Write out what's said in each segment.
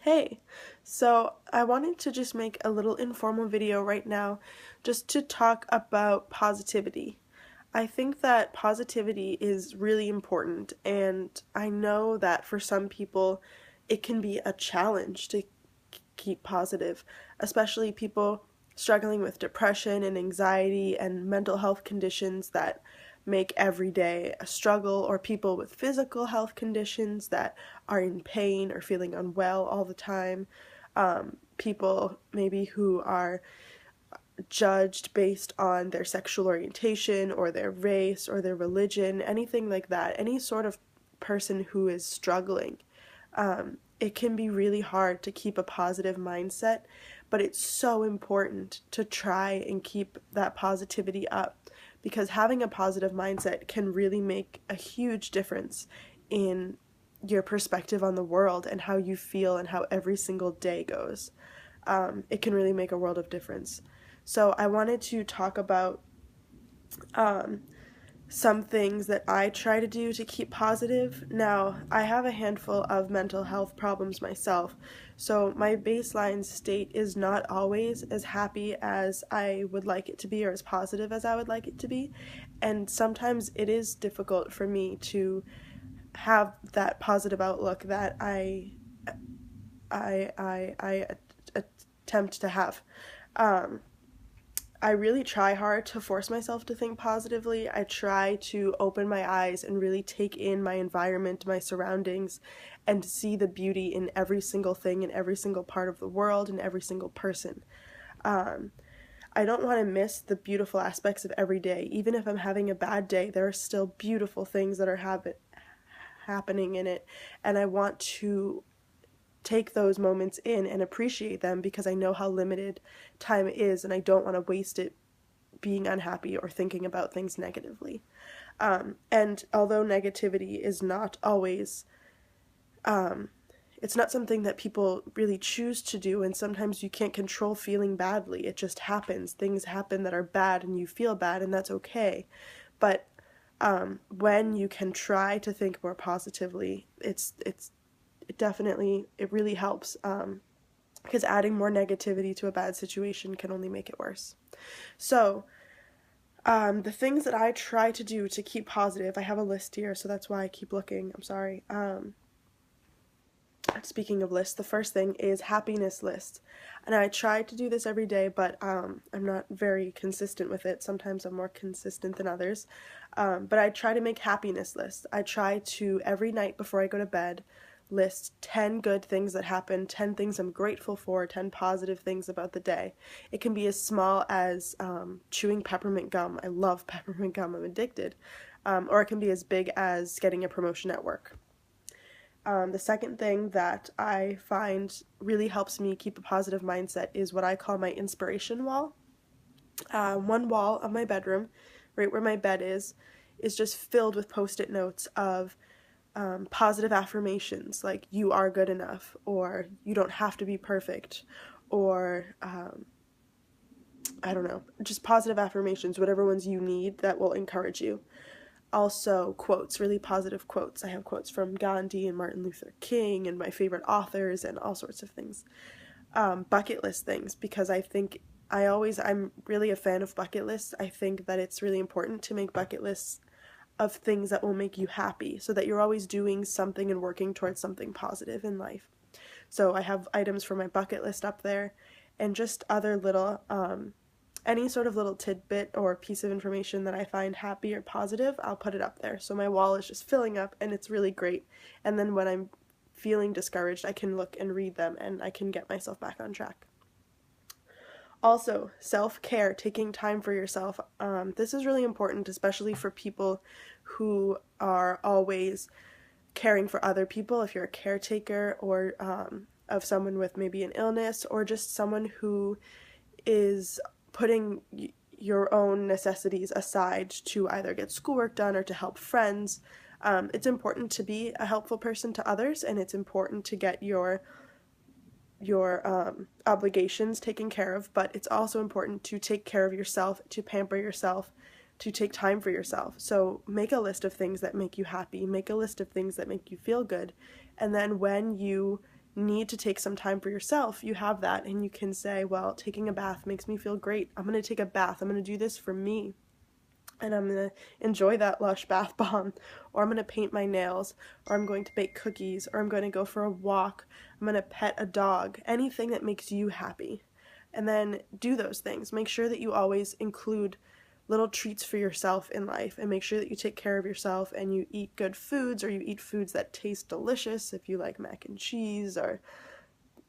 Hey, so I wanted to just make a little informal video right now just to talk about positivity. I think that positivity is really important, and I know that for some people it can be a challenge to keep positive, especially people struggling with depression and anxiety and mental health conditions that make every day a struggle, or people with physical health conditions that are in pain or feeling unwell all the time. People maybe who are judged based on their sexual orientation or their race or their religion, anything like that, any sort of person who is struggling. It can be really hard to keep a positive mindset, but it's so important to try and keep that positivity up because having a positive mindset can really make a huge difference in your perspective on the world and how you feel and how every single day goes. It can really make a world of difference. So I wanted to talk about um, some things that I try to do to keep positive. Now, I have a handful of mental health problems myself, so my baseline state is not always as happy as I would like it to be or as positive as I would like it to be, and sometimes it is difficult for me to have that positive outlook that I attempt to have. Um, I really try hard to force myself to think positively. I try to open my eyes and really take in my environment, my surroundings, and see the beauty in every single thing, in every single part of the world, in every single person. Um, I don't want to miss the beautiful aspects of every day. Even if I'm having a bad day, there are still beautiful things that are happening in it, and I want to take those moments in and appreciate them because I know how limited time is and I don't want to waste it being unhappy or thinking about things negatively. And although negativity is not always, it's not something that people really choose to do, and sometimes you can't control feeling badly. It just happens. Things happen that are bad and you feel bad, and that's okay. But when you can try to think more positively, it really helps, because adding more negativity to a bad situation can only make it worse. So, the things that I try to do to keep positive, I have a list here, so that's why I keep looking. I'm sorry. Speaking of lists, the first thing is happiness list. And I try to do this every day, but I'm not very consistent with it. Sometimes I'm more consistent than others. But I try to make happiness lists. I try to, every night before I go to bed, list 10 good things that happened, 10 things I'm grateful for, 10 positive things about the day. It can be as small as chewing peppermint gum. I love peppermint gum, I'm addicted. Or it can be as big as getting a promotion at work. The second thing that I find really helps me keep a positive mindset is what I call my inspiration wall. One wall of my bedroom, right where my bed is just filled with post-it notes of positive affirmations like you are good enough, or you don't have to be perfect, or I don't know, just positive affirmations, whatever ones you need that will encourage you. Also, quotes, really positive quotes. I have quotes from Gandhi and Martin Luther King and my favorite authors and all sorts of things. Bucket list things, because I'm really a fan of bucket lists. I think that it's really important to make bucket lists of things that will make you happy so that you're always doing something and working towards something positive in life. So I have items for my bucket list up there, and just other little any sort of little tidbit or piece of information that I find happy or positive, I'll put it up there. So my wall is just filling up, and it's really great. And then when I'm feeling discouraged, I can look and read them and I can get myself back on track. Also, self-care, taking time for yourself. This is really important, especially for people who are always caring for other people. If you're a caretaker, or of someone with maybe an illness, or just someone who is putting your own necessities aside to either get schoolwork done or to help friends. It's important to be a helpful person to others, and it's important to get your obligations taken care of, but it's also important to take care of yourself, to pamper yourself, to take time for yourself. So make a list of things that make you happy, make a list of things that make you feel good, and then when you need to take some time for yourself, you have that, and you can say, well, taking a bath makes me feel great. I'm going to take a bath. I'm going to do this for me. And I'm going to enjoy that Lush bath bomb, or I'm going to paint my nails, or I'm going to bake cookies, or I'm going to go for a walk, I'm going to pet a dog, anything that makes you happy. And then do those things. Make sure that you always include little treats for yourself in life, and make sure that you take care of yourself and you eat good foods, or you eat foods that taste delicious. If you like mac and cheese or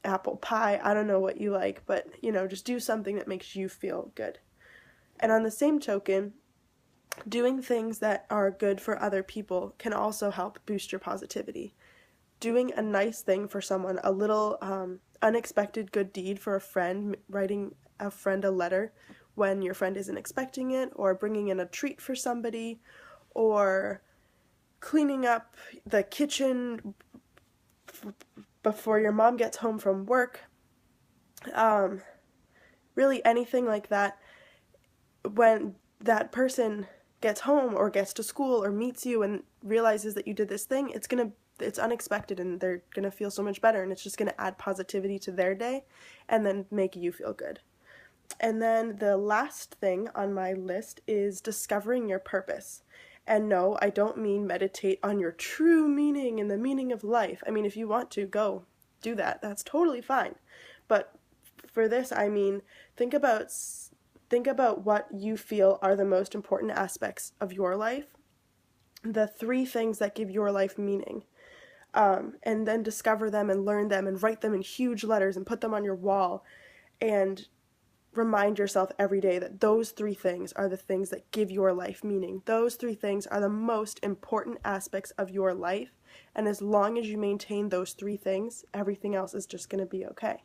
apple pie, I don't know what you like, but just do something that makes you feel good. And on the same token, doing things that are good for other people can also help boost your positivity. Doing a nice thing for someone, a little unexpected good deed for a friend, writing a friend a letter when your friend isn't expecting it, or bringing in a treat for somebody, or cleaning up the kitchen before your mom gets home from work. Really anything like that. When that person gets home or gets to school or meets you and realizes that you did this thing, it's unexpected, and they're gonna feel so much better, and it's just gonna add positivity to their day and then make you feel good. And then the last thing on my list is discovering your purpose. And no, I don't mean meditate on your true meaning and the meaning of life. I mean, if you want to, go do that. That's totally fine. But for this, I mean, think about what you feel are the most important aspects of your life, the 3 things that give your life meaning, and then discover them and learn them and write them in huge letters and put them on your wall, and remind yourself every day that those 3 things are the things that give your life meaning. Those 3 things are the most important aspects of your life, and as long as you maintain those 3 things, everything else is just going to be okay.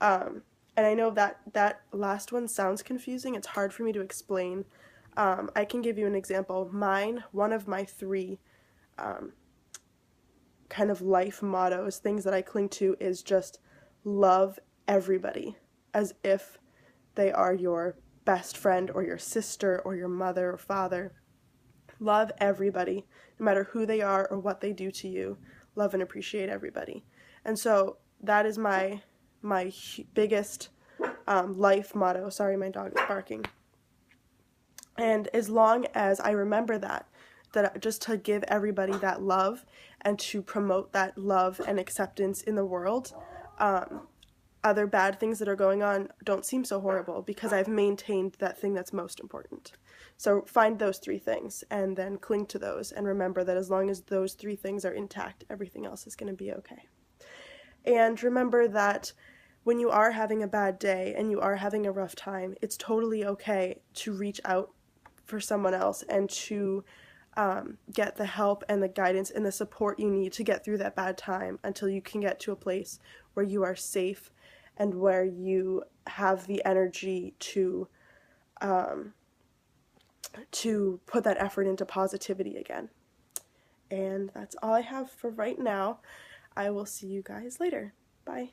And I know that last one sounds confusing. It's hard for me to explain. I can give you an example. One of my 3 kind of life mottos, things that I cling to, is just love everybody as if they are your best friend or your sister or your mother or father. Love everybody, no matter who they are or what they do to you. Love and appreciate everybody. And so that is my biggest life motto. Sorry, my dog is barking. And as long as I remember that just to give everybody that love and to promote that love and acceptance in the world, other bad things that are going on don't seem so horrible, because I've maintained that thing that's most important. So find those 3 things and then cling to those, and remember that as long as those 3 things are intact, everything else is going to be okay. And remember that when you are having a bad day and you are having a rough time, it's totally okay to reach out for someone else and to get the help and the guidance and the support you need to get through that bad time, until you can get to a place where you are safe and where you have the energy to put that effort into positivity again. And that's all I have for right now. I will see you guys later. Bye.